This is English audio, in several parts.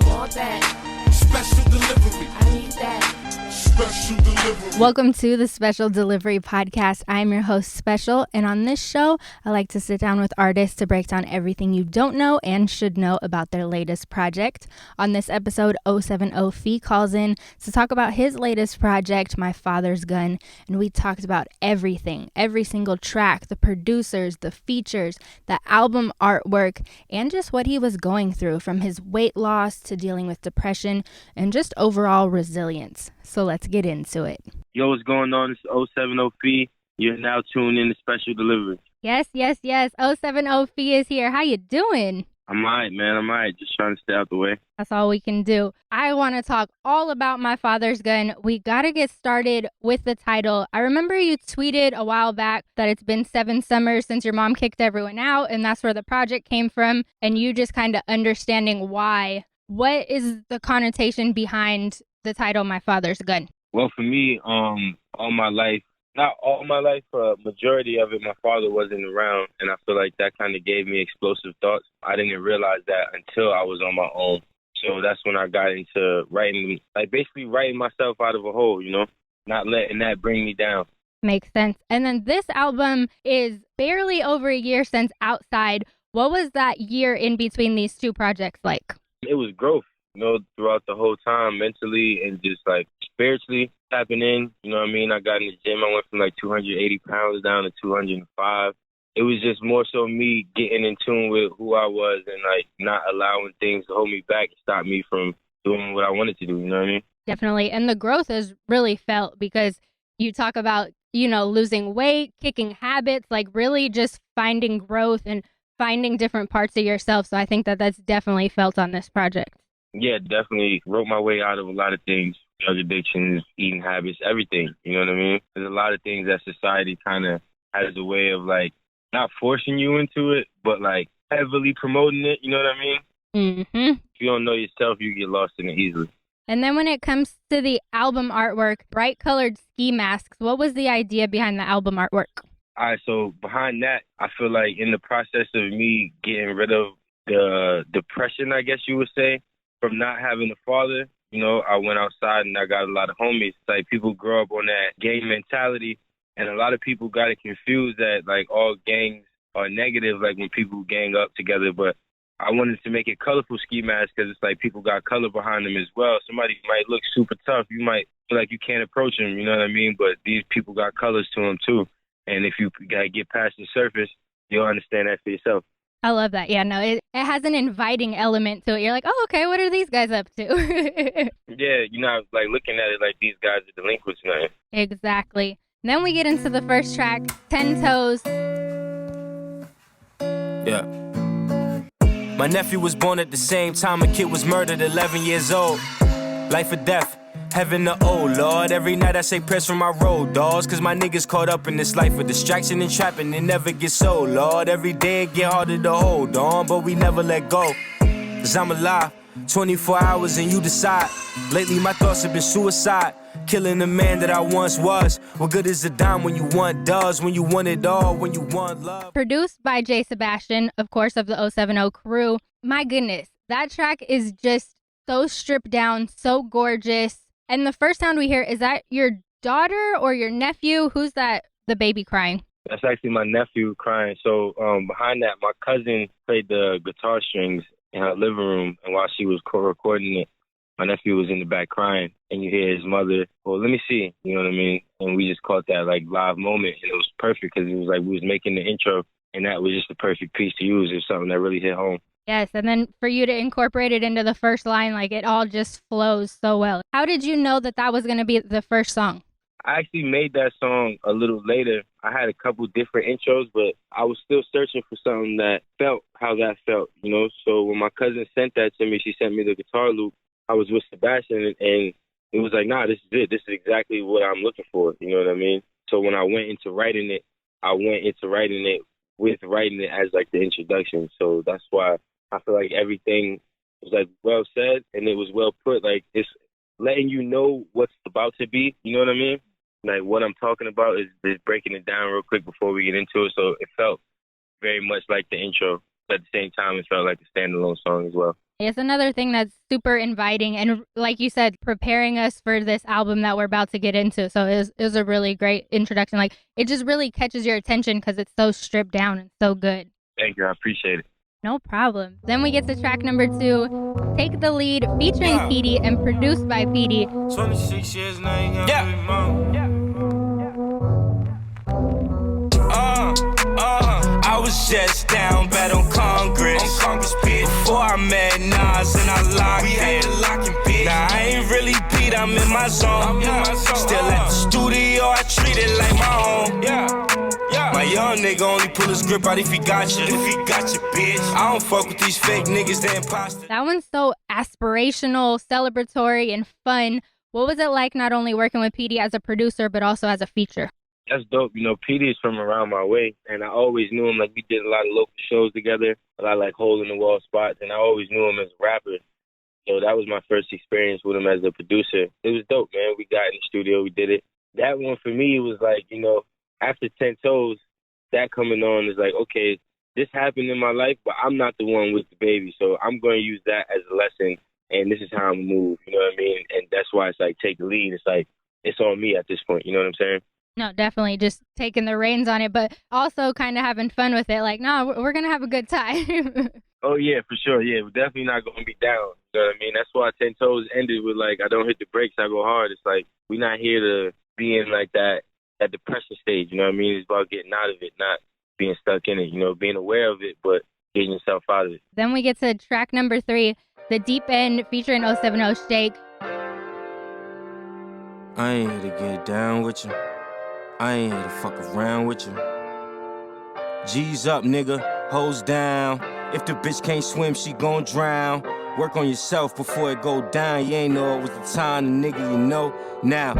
Want that. Special delivery. I need that. Special delivery. Welcome to the Special Delivery Podcast. I'm your host, Special, and on this show, I like to sit down with artists to break down everything you don't know and should know about their latest project. On this episode, 070 Fee calls in to talk about his latest project, My Father's Gun, and we talked about everything, every single track, the producers, the features, the album artwork, and just what he was going through, from his weight loss to dealing with depression and just overall resilience. So let's get into it. Yo, what's going on? It's 070 Fee. You're now tuned in to Special Delivery. Yes. 070 Fee is here. How you doing? I'm all right, man. I'm all right. Just trying to stay out the way. That's all we can do. I want to talk all about My Father's Gun. We got to get started with the title. I remember you tweeted a while back that it's been 7 summers since your mom kicked everyone out, and that's where the project came from, and you just kind of understanding why. What is the connotation behind the title My Father's Gun? Well, for me, all my life, not all my life, majority of it, my father wasn't around, and I feel like that kind of gave me explosive thoughts. I didn't realize that until I was on my own. So that's when I got into writing, like basically writing myself out of a hole, you know, not letting that bring me down. Makes sense. And then this album is barely over a year since Outside. What was that year in between these two projects like? It was growth, you know, throughout the whole time, mentally and just like spiritually tapping in. You know what I mean? I got in the gym. I went from like 280 pounds down to 205. It was just more so me getting in tune with who I was and like not allowing things to hold me back and stop me from doing what I wanted to do. You know what I mean? Definitely. And the growth is really felt because you talk about, you know, losing weight, kicking habits, like really just finding growth and finding different parts of yourself. So I think that that's definitely felt on this project. Yeah, definitely wrote my way out of a lot of things, drug addictions, eating habits, everything. You know what I mean? There's a lot of things that society kind of has a way of like not forcing you into it, but like heavily promoting it. You know what I mean? Mm-hmm. If you don't know yourself, you get lost in it easily. And then when it comes to the album artwork, bright colored ski masks, what was the idea behind the album artwork? All right, so behind that, I feel like in the process of me getting rid of the depression, I guess you would say, from not having a father, you know, I went outside and I got a lot of homies. Like, people grow up on that gang mentality, and a lot of people got it confused that, like, all gangs are negative, like when people gang up together. But I wanted to make it colorful ski masks because it's like people got color behind them as well. Somebody might look super tough. You might feel like you can't approach them, you know what I mean? But these people got colors to them, too. And if you gotta get past the surface, you'll understand that for yourself. I love that. Yeah, no, it has an inviting element to it. You're like, oh, okay, what are these guys up to? Yeah, you're not like looking at it like these guys are delinquents, man. Exactly. And then we get into the first track, 10 Toes. Yeah. My nephew was born at the same time a kid was murdered, 11 years old. Life or death. Heaven or oh Lord, every night I say prayers for my road dogs, cause my niggas caught up in this life of distraction and trapping, it never gets so, Lord. Every day it get harder to hold on, but we never let go, cause I'm alive, 24 hours and you decide. Lately my thoughts have been suicide, killing the man that I once was. What good is a dime when you want does, when you want it all, when you want love. Produced by Sebastian, of course, of the 070 crew. My goodness, that track is just so stripped down, so gorgeous. And the first sound we hear, is that your daughter or your nephew? Who's that, the baby crying? That's actually my nephew crying. So behind that, my cousin played the guitar strings in her living room. And while she was recording it, my nephew was in the back crying. And you hear his mother, well, let me see, you know what I mean? And we just caught that like live moment. And it was perfect because it was like we was making the intro. And that was just the perfect piece to use. It was something that really hit home. Yes, and then for you to incorporate it into the first line, like it all just flows so well. How did you know that that was going to be the first song? I actually made that song a little later. I had a couple different intros, but I was still searching for something that felt how that felt, you know? So when my cousin sent that to me, she sent me the guitar loop. I was with Sebastian, and it was like, nah, this is it. This is exactly what I'm looking for, you know what I mean? So when I went into writing it, I went into writing it with writing it as like the introduction. So that's why I feel like everything was like well said and it was well put. Like it's letting you know what's about to be. You know what I mean? Like what I'm talking about is breaking it down real quick before we get into it. So it felt very much like the intro. But at the same time, it felt like a standalone song as well. It's another thing that's super inviting and, like you said, preparing us for this album that we're about to get into. So it was a really great introduction. Like, it just really catches your attention because it's so stripped down and so good. Thank you. I appreciate it. No problem. Then we get to track number 2, Take the Lead, featuring Petey and produced by Petey. 26 years now, you got I was just down bad on Congress, bitch. Before I met Nas and I locked it. Now I ain't really beat, I'm in my zone. Still at the studio, I treat it like my home. My young nigga only pull his grip out if he got you. Bitch. I don't fuck with these fake niggas, they imposters. That one's so aspirational, celebratory, and fun. What was it like not only working with Petey as a producer, but also as a feature? That's dope. You know, Petey is from around my way, and I always knew him. Like, we did a lot of local shows together, a lot of, like, hole-in-the-wall spots, and I always knew him as a rapper. So that was my first experience with him as a producer. It was dope, man. We got in the studio, we did it. That one, for me, was like, you know, after 10 Toes, that coming on is like, okay, this happened in my life, but I'm not the one with the baby, so I'm going to use that as a lesson, and this is how I'm move, you know what I mean? And that's why it's like, take the lead. It's like, it's on me at this point, you know what I'm saying? No, definitely just taking the reins on it, but also kind of having fun with it. Like, no, we're going to have a good time. Oh, yeah, for sure. Yeah, we're definitely not going to be down. You know what I mean? That's why 10 Toes ended with, like, I don't hit the brakes, I go hard. It's like, we're not here to be in, like, that depression stage, you know what I mean? It's about getting out of it, not being stuck in it, you know, being aware of it, but getting yourself out of it. Then we get to track number 3, The Deep End, featuring 070 Shake. I ain't here to get down with you. I ain't here to fuck around with you. G's up, nigga, hoes down. If the bitch can't swim, she gon' drown. Work on yourself before it go down. You ain't know it was the time, the nigga, you know. Now,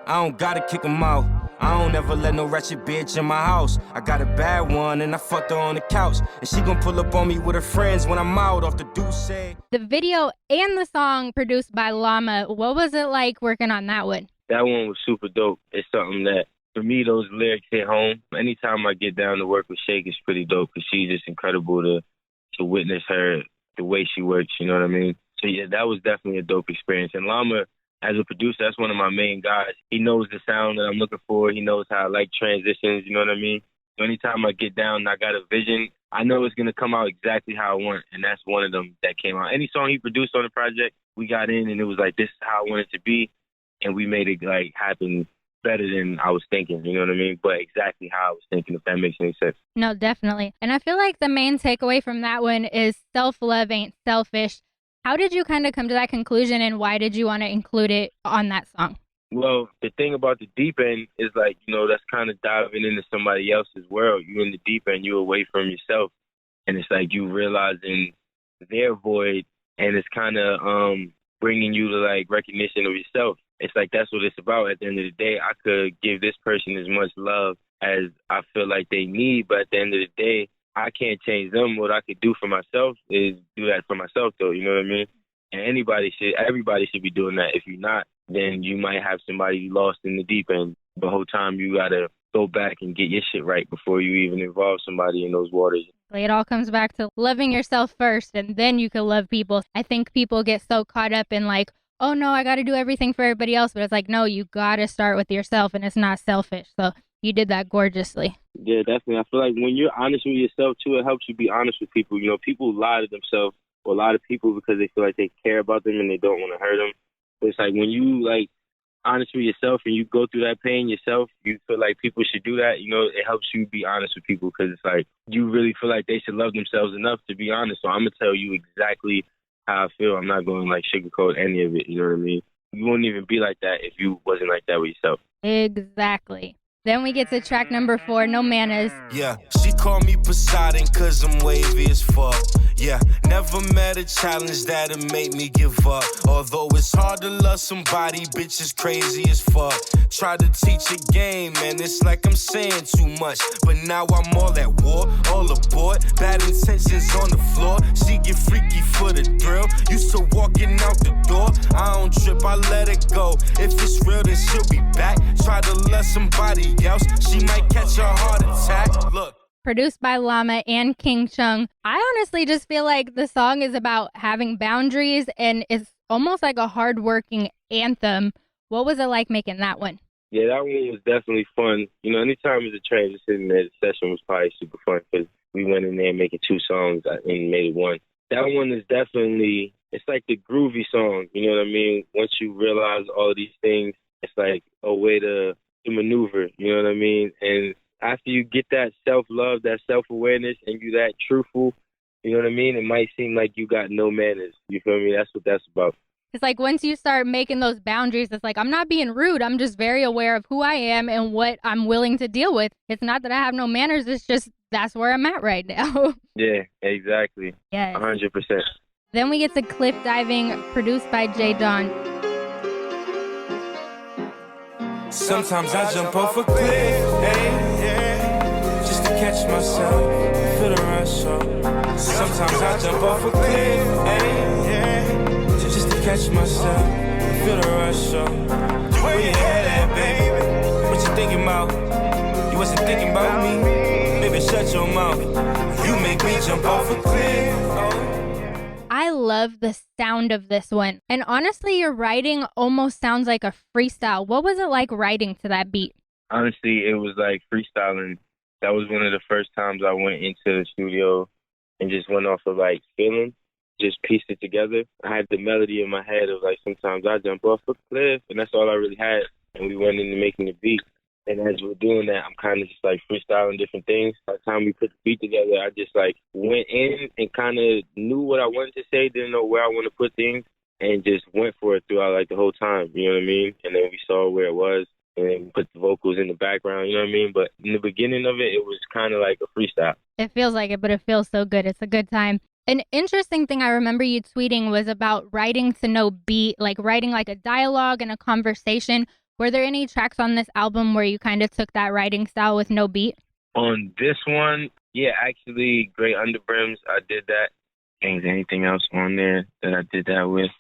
I don't gotta kick him out. I don't ever let no ratchet bitch in my house. I got a bad one and I fucked her on the couch. And she gon' pull up on me with her friends when I'm out off the Deuce. The video and the song produced by Llama. What was it like working on that one? That one was super dope. It's something that, for me, those lyrics hit home. Anytime I get down to work with Shake, it's pretty dope because she's just incredible to witness her, the way she works, you know what I mean? So, yeah, that was definitely a dope experience. And Llama, as a producer, that's one of my main guys. He knows the sound that I'm looking for. He knows how I like transitions, you know what I mean? So anytime I get down and I got a vision, I know it's going to come out exactly how I want, and that's one of them that came out. Any song he produced on the project, we got in, and it was like, this is how I want it to be, and we made it, like, happen better than I was thinking, you know what I mean? But exactly how I was thinking, if that makes any sense. No, definitely. And I feel like the main takeaway from that one is self-love ain't selfish. How did you kind of come to that conclusion, and why did you want to include it on that song? Well, the thing about the deep end is, like, you know, that's kind of diving into somebody else's world. You're in the deep end, you're away from yourself, and it's like you realizing their void, and it's kind of bringing you to, like, recognition of yourself. It's like that's what it's about. At the end of the day, I could give this person as much love as I feel like they need, but at the end of the day, I can't change them. What I could do for myself is do that for myself, though. You know what I mean? And everybody should be doing that. If you're not, then you might have somebody lost in the deep end. The whole time you got to go back and get your shit right before you even involve somebody in those waters. It all comes back to loving yourself first, and then you can love people. I think people get so caught up in, like, oh, no, I got to do everything for everybody else. But it's like, no, you got to start with yourself, and it's not selfish. So you did that gorgeously. Yeah, definitely. I feel like when you're honest with yourself, too, it helps you be honest with people. You know, people lie to themselves, or a lot of people, because they feel like they care about them and they don't want to hurt them. But it's like when you, like, honest with yourself and you go through that pain yourself, you feel like people should do that. You know, it helps you be honest with people because it's like you really feel like they should love themselves enough to be honest. So I'm going to tell you exactly how I feel. I'm not going to, like, sugarcoat any of it. You know what I mean? You wouldn't even be like that if you wasn't like that with yourself. Exactly. Then we get to track number 4, No Mannas. Yeah, she called me Poseidon cause I'm wavy as fuck. Yeah, never met a challenge that'll make me give up. Although it's hard to love somebody, bitch is crazy as fuck. Try to teach a game, and it's like I'm saying too much. But now I'm all at war, all aboard. Bad intentions on the floor. She get freaky for the thrill. Used to walking out the door. I don't trip, I let it go. If it's real, then she'll be back. Try to love somebody else, she might catch a heart attack. Look. produced by Llama and King Chung. I honestly just feel like the song is about having boundaries and it's almost like a hardworking anthem. What was it like making that one? Yeah, that one was definitely fun. You know, anytime there's a transition there, the session was probably super fun because we went in there making 2 songs and made it one. That one is definitely, it's like the groovy song, you know what I mean? Once you realize all of these things, it's like a way to maneuver, you know what I mean? And after you get that self-love, that self-awareness, and you that truthful, you know what I mean? It might seem like you got no manners. You feel me? That's what that's about. It's like once you start making those boundaries, it's like, I'm not being rude. I'm just very aware of who I am and what I'm willing to deal with. It's not that I have no manners. It's just that's where I'm at right now. Yeah, exactly. Yes. 100%. Then we get to Cliff Diving, produced by J. Don. Sometimes I jump off a cliff, hey, just to catch myself, feel the rush up. Sometimes I jump off a cliff, hey, just to catch myself, feel the rush up. Where you head at, baby? What you thinking about? You wasn't thinking about me? Baby, shut your mouth. You make me jump off a cliff. I love the sound of this one. And honestly, your writing almost sounds like a freestyle. What was it like writing to that beat? Honestly, it was like freestyling. That was one of the first times I went into the studio and just went off of like feeling, just pieced it together. I had the melody in my head of like, sometimes I jump off a cliff, and that's all I really had. And we went into making the beat. And as we're doing that, I'm kind of just like freestyling different things. By the time we put the beat together, I just like went in and kind of knew what I wanted to say, didn't know where I want to put things, and just went for it throughout like the whole time, you know what I mean? And then we saw where it was, and then we put the vocals in the background, you know what I mean? But in the beginning of it, it was kind of like a freestyle. It feels like it, but it feels so good. It's a good time. An interesting thing I remember you tweeting was about writing to no beat, like writing like a dialogue and a conversation. Were there any tracks on this album where you kind of took that writing style with no beat? On this one, yeah, actually, Great Under Brims, I did that. Ain't anything else on there that I did that with?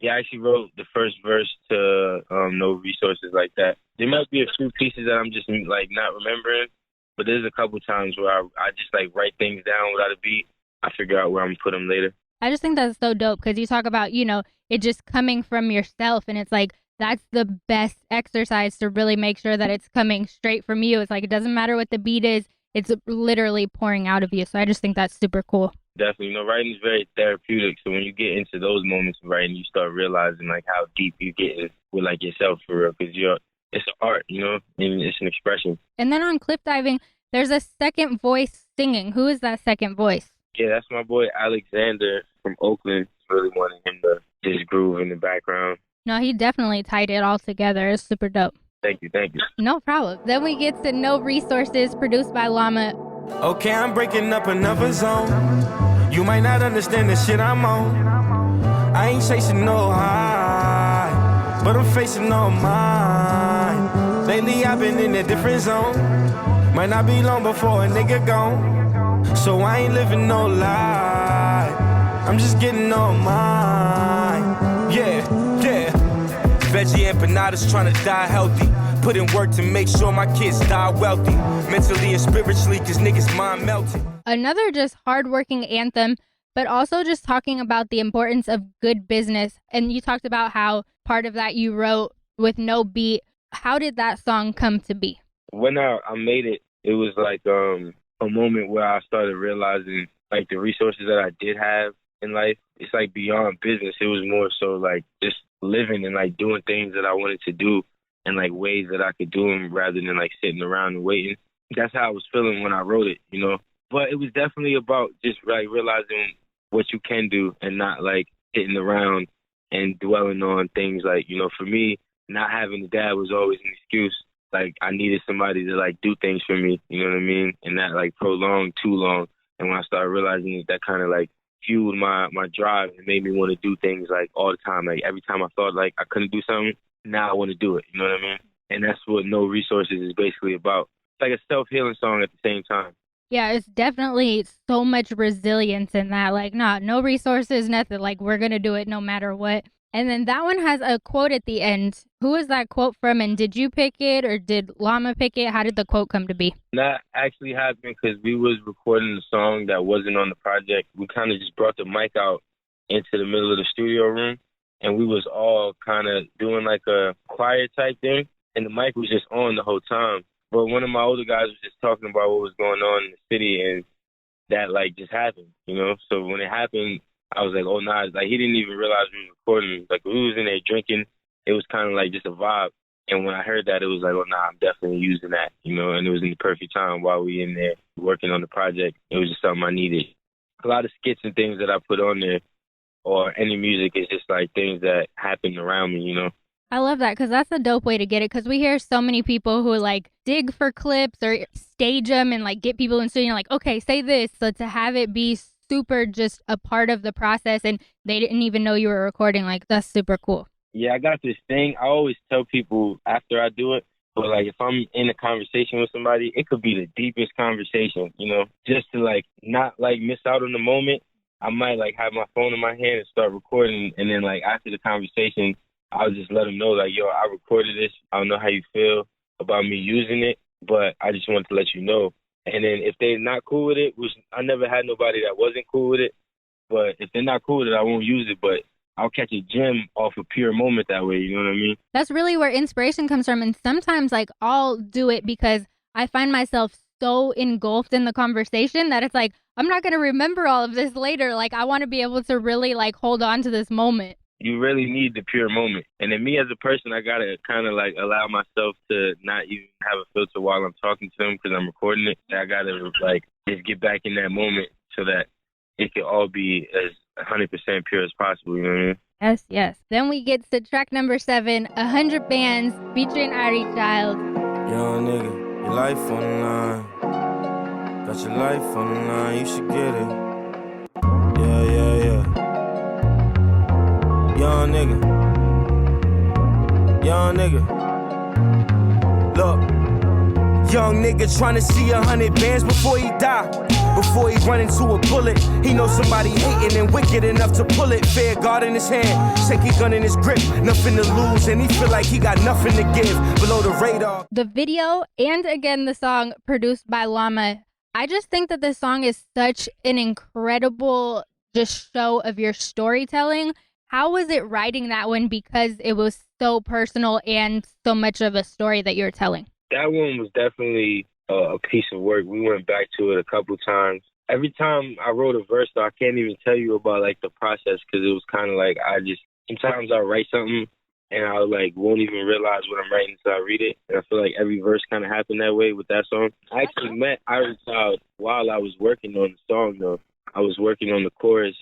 Yeah, I actually wrote the first verse to No Resources like that. There might be a few pieces that I'm just like not remembering, but there's a couple times where I just like write things down without a beat. I figure out where I'm going to put them later. I just think that's so dope because you talk about, you know, it just coming from yourself, and it's like, that's the best exercise to really make sure that it's coming straight from you. It's like, it doesn't matter what the beat is. It's literally pouring out of you. So I just think that's super cool. Definitely. You know, writing is very therapeutic. So when you get into those moments of writing, you start realizing like how deep you get with like yourself for real. Because it's an art, you know, and it's an expression. And then on Cliff Diving, there's a second voice singing. Who is that second voice? Yeah, that's my boy Alexander from Oakland. Really wanted him to just groove in the background. No, he definitely tied it all together. It's super dope. Thank you. No problem. Then we get to No Resources, produced by Llama. Okay, I'm breaking up another zone. You might not understand the shit I'm on. I ain't chasing no high, but I'm facing no mine. Lately I've been in a different zone. Might not be long before a nigga gone. So I ain't living no lie. I'm just getting on mine. Yeah. Veggie empanadas trying to die healthy. Put in work to make sure my kids die wealthy. Mentally and spiritually, cause niggas mind melting. Another just hardworking anthem, but also just talking about the importance of good business. And you talked about how part of that you wrote with no beat. How did that song come to be? When I made it, it was like a moment where I started realizing like the resources that I did have in life. It's like beyond business. It was more so like just living and like doing things that I wanted to do and like ways that I could do them rather than like sitting around and waiting. That's how I was feeling when I wrote it, you know. But it was definitely about just like realizing what you can do and not like sitting around and dwelling on things like, you know, for me, not having a dad was always an excuse. Like I needed somebody to like do things for me, you know what I mean? And not like prolong too long. And when I started realizing it, that kind of like fueled my drive and made me want to do things like all the time. Like every time I thought like I couldn't do something, now I want to do it. You know what I mean? And that's what No Resources is basically about. It's like a self-healing song at the same time. Yeah, it's definitely so much resilience in that. Like, no resources, nothing. Like, we're going to do it no matter what. And then that one has a quote at the end. Who is that quote from, and did you pick it or did Llama pick it? How did the quote come to be? That actually happened because we was recording a song that wasn't on the project. We kind of just brought the mic out into the middle of the studio room, and we was all kind of doing like a choir type thing, and the mic was just on the whole time. But one of my older guys was just talking about what was going on in the city, and that like just happened, you know? So when it happened, I was like, oh, nah. Like, he didn't even realize we were recording. Like, we was in there drinking. It was kind of like just a vibe. And when I heard that, it was like, oh, nah, I'm definitely using that, you know? And it was in the perfect time while we in there working on the project. It was just something I needed. A lot of skits and things that I put on there or any music is just like things that happen around me, you know? I love that because that's a dope way to get it, because we hear so many people who like dig for clips or stage them and like get people in studio like, okay, say this. So to have it be super just a part of the process and they didn't even know you were recording, like, that's super cool. Yeah, I got this thing. I always tell people after I do it, but like if I'm in a conversation with somebody, it could be the deepest conversation, you know, just to like not like miss out on the moment. I might like have my phone in my hand and start recording, and then like after the conversation, I'll just let them know like, yo, I recorded this. I don't know how you feel about me using it, but I just wanted to let you know. And then if they're not cool with it, which I never had nobody that wasn't cool with it, but if they're not cool with it, I won't use it, but I'll catch a gem off a pure moment that way, you know what I mean? That's really where inspiration comes from. And sometimes like I'll do it because I find myself so engulfed in the conversation that it's like, I'm not going to remember all of this later. Like, I want to be able to really like hold on to this moment. You really need the pure moment. And then me as a person, I got to kind of like allow myself to not even have a filter while I'm talking to them because I'm recording it. I got to like just get back in that moment so that it can all be as 100% pure as possible, you know what I mean? Yes, yes. Then we get to track number 7, 100 Bands featuring Irie Child. Young nigga, your life on the line. Got your life on the line, you should get it. Yeah, yeah, yeah. Young nigga. Young nigga. Look. Young nigga tryna see 100 bands before he die. Before he run into a bullet, he knows somebody hating and wicked enough to pull it. Fair guard in his hand, shaky gun in his grip, nothing to lose, and he feel like he got nothing to give. Below the radar. The video and again the song produced by Llama. I just think that this song is such an incredible just show of your storytelling. How was it writing that one because it was so personal and so much of a story that you're telling? That one was definitely a piece of work. We went back to it a couple times. Every time I wrote a verse, though, I can't even tell you about like the process because it was kind of like sometimes I write something and I like won't even realize what I'm writing until I read it. And I feel like every verse kind of happened that way with that song. I actually met Irie Child while I was working on the song, though. I was working on the chorus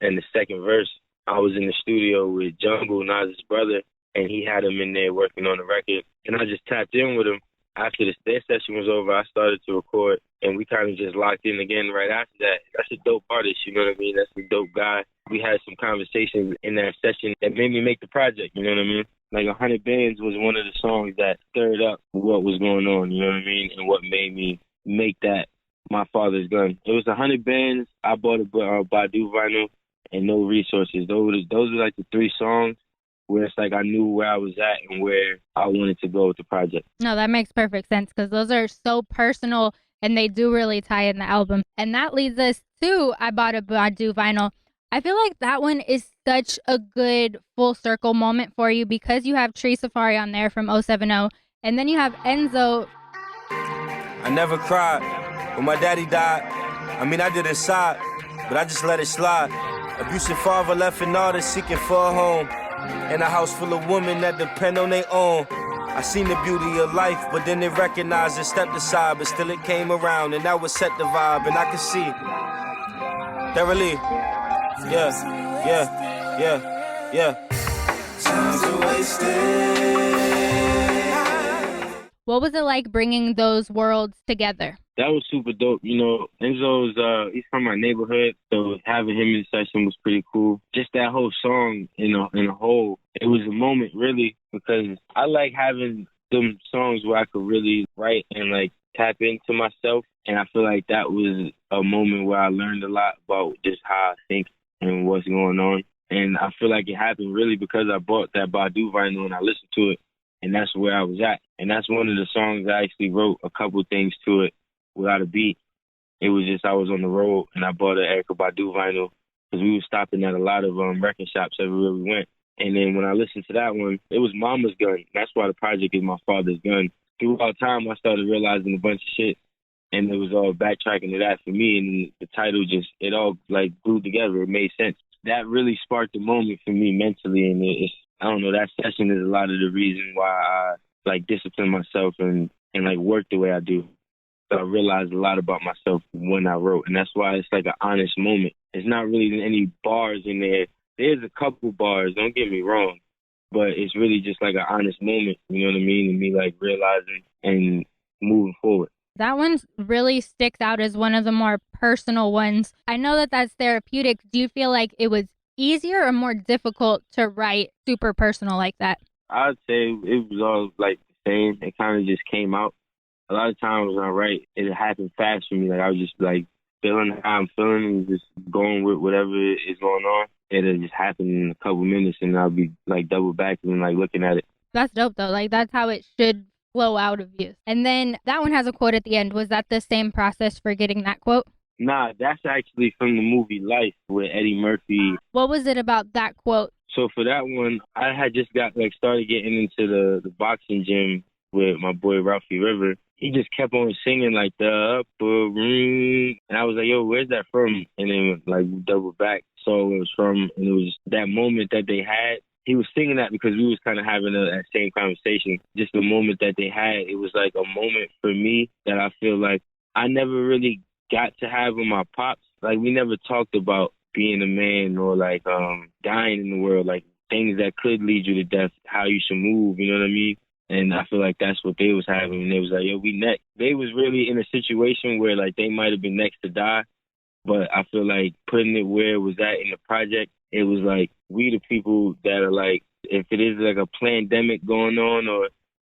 and the second verse. I was in the studio with Jungle, Nas's brother, and he had him in there working on the record. And I just tapped in with him. After their session was over, I started to record, and we kind of just locked in again right after that. That's a dope artist, you know what I mean? That's a dope guy. We had some conversations in that session that made me make the project, you know what I mean? Like 100 Bands was one of the songs that stirred up what was going on, you know what I mean? And what made me make that my father's gun. It was 100 Bands. I bought a Badu vinyl and No Resources. Those were like the 3 songs where it's like I knew where I was at and where I wanted to go with the project. No, that makes perfect sense because those are so personal and they do really tie in the album. And that leads us to I Bought a Badu vinyl. I feel like that one is such a good full circle moment for you because you have Treee Safari on there from 070 and then you have Enzo. I never cried when my daddy died. I mean, I did his side, but I just let it slide. Abusive father left an artist seeking for a home. In a house full of women that depend on their own. I seen the beauty of life, but then they recognized and stepped aside. But still it came around, and that would set the vibe. And I could see that relief. Yeah, yeah, yeah, yeah. Time's wasted. What was it like bringing those worlds together? That was super dope. You know, Enzo's, he's from my neighborhood, so having him in the session was pretty cool. Just that whole song in a whole, it was a moment, really, because I like having them songs where I could really write and, like, tap into myself, and I feel like that was a moment where I learned a lot about just how I think and what's going on. And I feel like it happened really because I bought that Badu vinyl and I listened to it, and that's where I was at. And that's one of the songs I actually wrote a couple things to it without a beat. It was just I was on the road and I bought an Erykah Badu vinyl because we were stopping at a lot of record shops everywhere we went. And then when I listened to that one, it was Mama's gun. That's why the project is my father's gun. Throughout time, I started realizing a bunch of shit, and it was all backtracking to that for me. And the title just, it all like glued together. It made sense. That really sparked a moment for me mentally, and it's, I don't know, that session is a lot of the reason why I like discipline myself and like work the way I do. So I realized a lot about myself when I wrote, and that's why it's like an honest moment. It's not really any bars in there. There's a couple bars, don't get me wrong, but it's really just like an honest moment, you know what I mean? And me like realizing and moving forward. That one really sticks out as one of the more personal ones. I know that that's therapeutic. Do you feel like it was easier or more difficult to write super personal like that? I'd say it was all like the same. It kind of just came out. A lot of times when I write, it happened fast for me. Like I was just like feeling how I'm feeling and just going with whatever is going on. It'll just happen in a couple minutes and I'll be like double back and like looking at it. That's dope though. Like that's how it should flow out of you. And then that one has a quote at the end. Was that the same process for getting that quote? Nah, that's actually from the movie Life with Eddie Murphy. What was it about that quote? So for that one, I had just started getting into the boxing gym with my boy Ralphie River. He just kept on singing like the upper room. And I was like, yo, where's that from? And then like we doubled back, saw where it was from. And it was that moment that they had. He was singing that because we was kind of having that same conversation. Just the moment that they had, it was like a moment for me that I feel like I never really got to have with my pops. Like we never talked about being a man or like dying in the world, like things that could lead you to death, how you should move, you know what I mean? And I feel like that's what they was having. And they was like, yo, we next. They was really in a situation where like they might have been next to die. But I feel like putting it where it was at in the project, it was like we the people that are like, if it is like a pandemic going on or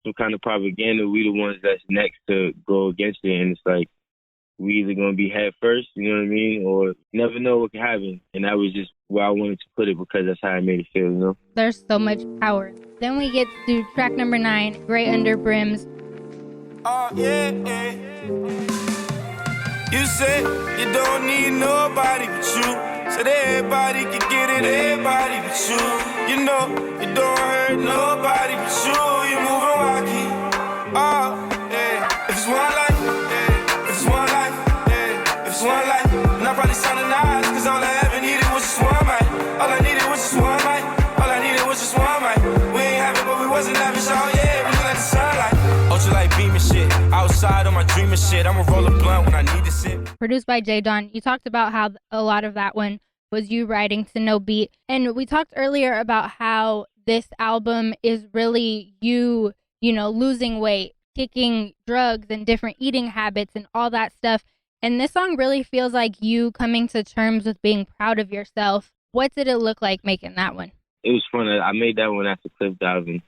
some kind of propaganda, we the ones that's next to go against it. And it's like, we either going to be head first, you know what I mean, or never know what can happen. And that was just where I wanted to put it because that's how I made it feel, you know? There's so much power. Then we get to track number 9, Gray Under Brims. Oh, yeah, yeah. You said you don't need nobody but you. Said everybody can get it, everybody but you. You know, you don't hurt nobody but you. You moving wacky. Oh, yeah. If it's one life, yeah. If it's one life, yeah. If it's one life, and I probably sounded nice, cause all I ever needed was just one mic. All I needed was just one mic. All I needed was just one mic. We ain't have it, but we wasn't lavish. Oh, yeah, we look like the sunlight. Ultralight beaming shit. Outside on my dreaming shit. I'ma roll a blunt when I need to sit. Produced by J. Don. You talked about how a lot of that one was you writing to no beat. And we talked earlier about how this album is really you know, losing weight, kicking drugs and different eating habits and all that stuff. And this song really feels like you coming to terms with being proud of yourself. What did it look like making that one? It was fun. I made that one after cliff diving.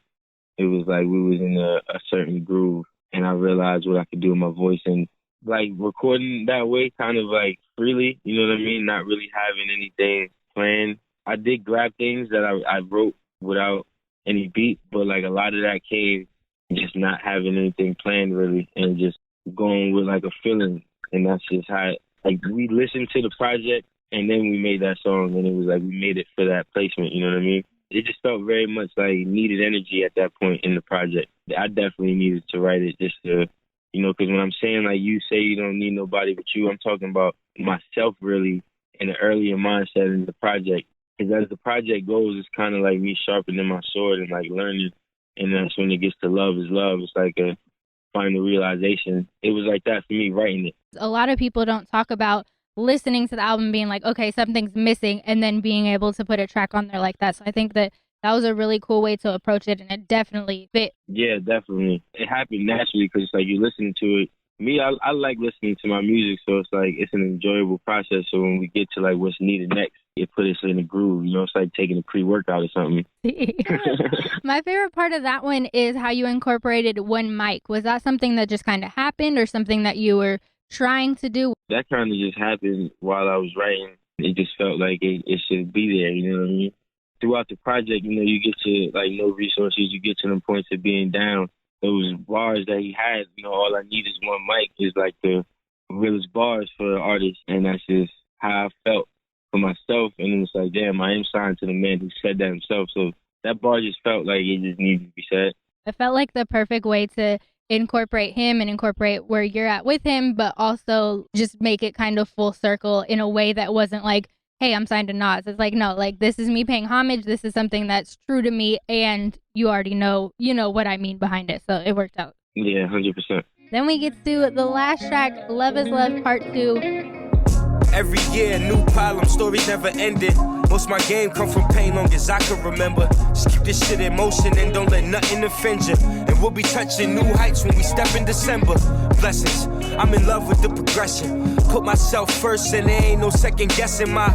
It was like we was in a certain groove, and I realized what I could do with my voice. And like recording that way, kind of like freely, you know what I mean? Not really having anything planned. I did grab things that I wrote without any beat, but like a lot of that came just not having anything planned really, and just going with like a feeling. And that's just how, like, we listened to the project and then we made that song, and it was like we made it for that placement, you know what I mean? It just felt very much like needed energy at that point in the project. I definitely needed to write it just to, you know, because when I'm saying like you say you don't need nobody but you, I'm talking about myself really in an earlier mindset in the project. Because as the project goes, it's kind of like me sharpening my sword and like learning. And that's when it gets to love is love. It's like a final realization. It was like that for me writing it. A lot of people don't talk about listening to the album being like, okay, something's missing, and then being able to put a track on there like that. So I think that was a really cool way to approach it, and it definitely fit. Yeah, definitely. It happened naturally because it's like you listen to it. Me, I like listening to my music, so it's like it's an enjoyable process. So when we get to like what's needed next, it puts us in a groove. You know, it's like taking a pre-workout or something. My favorite part of that one is how you incorporated one mic. Was that something that just kind of happened, or something that you were trying to do? That kind of just happened while I was writing. It just felt like it should be there, you know what I mean? Throughout the project, you know, you get to, like, no resources, you get to the points of being down. Those bars that he had, you know, all I need is one mic is like the realest bars for an artist. And that's just how I felt for myself. And then it's like, damn, I am signed to the man who said that himself. So that bar just felt like it just needed to be said. It felt like the perfect way to incorporate him and incorporate where you're at with him, but also just make it kind of full circle in a way that wasn't like, hey, I'm signed to Nas. It's like, no, like, this is me paying homage. This is something that's true to me, and you already know, you know what I mean behind it. So it worked out. Yeah, 100%. Then we get to the last track, Love is Love Part 2. Every year, new problem, stories never ending. Most my game come from pain, long as I can remember. Just keep this shit in motion and don't let nothing offend you. And we'll be touching new heights when we step in December. Blessings, I'm in love with the progression. Put myself first and there ain't no second guessing. My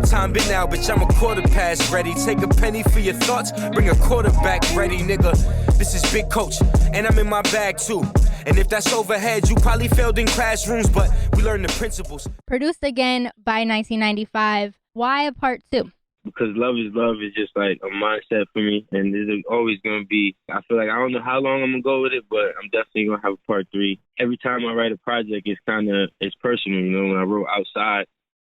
time been out, bitch, I'm a quarter past ready. Take a penny for your thoughts, bring a quarterback ready, nigga. This is Big Coach, and I'm in my bag too. And if that's overhead, you probably failed in classrooms, but we learned the principles. Produced again by 1995. Why a part 2? Because love is just like a mindset for me. And there's always going to be, I feel like I don't know how long I'm going to go with it, but I'm definitely going to have a part 3. Every time I write a project, it's personal. You know, when I wrote Outside,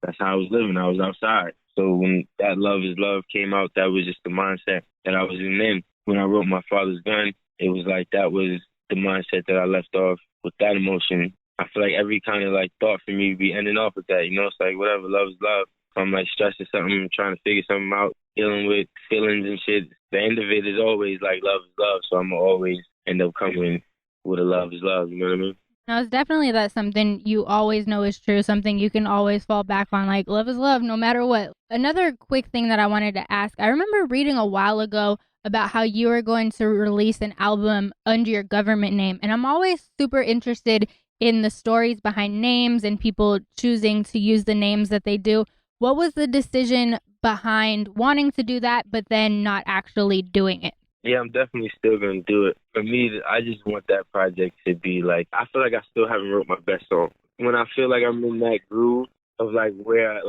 that's how I was living. I was outside. So when that Love is Love came out, that was just the mindset that I was in then. When I wrote My Father's Gun, it was like that was the mindset that I left off with that emotion. I feel like every kind of like thought for me would be ending off with that. You know, it's like whatever, love is love. If I'm like stressing something, trying to figure something out, dealing with feelings and shit, the end of it is always like love is love. So I'm always end up coming with a love is love. You know what I mean? No, it's definitely that's something you always know is true, something you can always fall back on, like love is love no matter what. Another quick thing that I wanted to ask, I remember reading a while ago about how you were going to release an album under your government name. And I'm always super interested in the stories behind names and people choosing to use the names that they do. What was the decision behind wanting to do that, but then not actually doing it? Yeah, I'm definitely still going to do it. For me, I just want that project to be like, I feel like I still haven't wrote my best song. When I feel like I'm in that groove of like where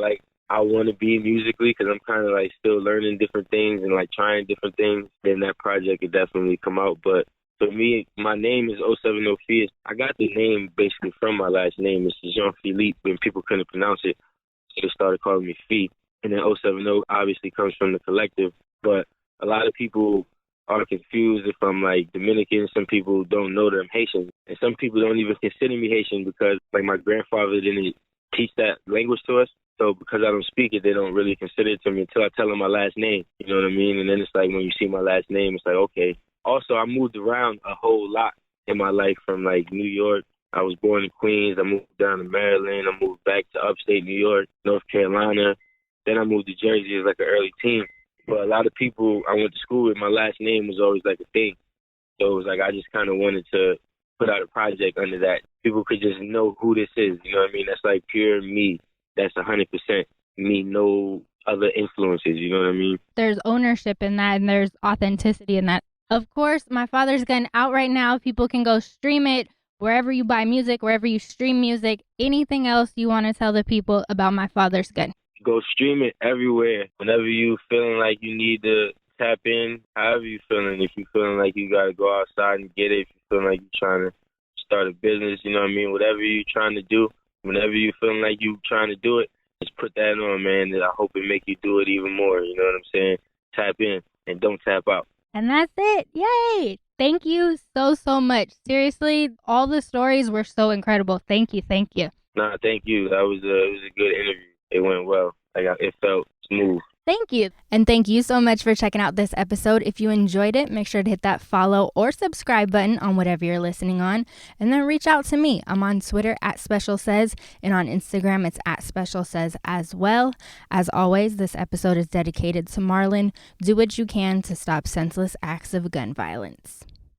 I want to be musically, because I'm kind of like still learning different things and like trying different things, then that project could definitely come out. But for me, my name is 070 Fierce. I got the name basically from my last name. It's Jean-Philippe. When people couldn't pronounce it, they started calling me Fee. And then 070 obviously comes from the collective. But a lot of people are confused if I'm like Dominican. Some people don't know that I'm Haitian. And some people don't even consider me Haitian because like my grandfather didn't teach that language to us. So because I don't speak it, they don't really consider it to me until I tell them my last name. You know what I mean? And then it's like when you see my last name, it's like, okay. Also, I moved around a whole lot in my life from like New York. I was born in Queens. I moved down to Maryland. I moved back to upstate New York, North Carolina. Then I moved to Jersey as like an early teen. But a lot of people I went to school with, my last name was always like a thing. So it was like I just kind of wanted to put out a project under that. People could just know who this is. You know what I mean? That's like pure me. That's 100% me, no other influences. You know what I mean? There's ownership in that and there's authenticity in that. Of course, My Father's Gun out right now. People can go stream it wherever you buy music, wherever you stream music. Anything else you want to tell the people about My Father's Gun? Go stream it everywhere. Whenever you feeling like you need to tap in, however you feeling. If you feeling like you got to go outside and get it, if you feeling like you're trying to start a business, you know what I mean? Whatever you're trying to do, whenever you feeling like you trying to do it, just put that on, man. And I hope it make you do it even more. You know what I'm saying? Tap in and don't tap out. And that's it. Yay! Thank you so much. Seriously, all the stories were so incredible. Thank you. Nah, thank you. That was it was a good interview. It went well. It felt smooth. Thank you. And thank you so much for checking out this episode. If you enjoyed it, make sure to hit that follow or subscribe button on whatever you're listening on. And then reach out to me. I'm on Twitter at SpecialSays. And on Instagram, it's at SpecialSays as well. As always, this episode is dedicated to Marlon. Do what you can to stop senseless acts of gun violence.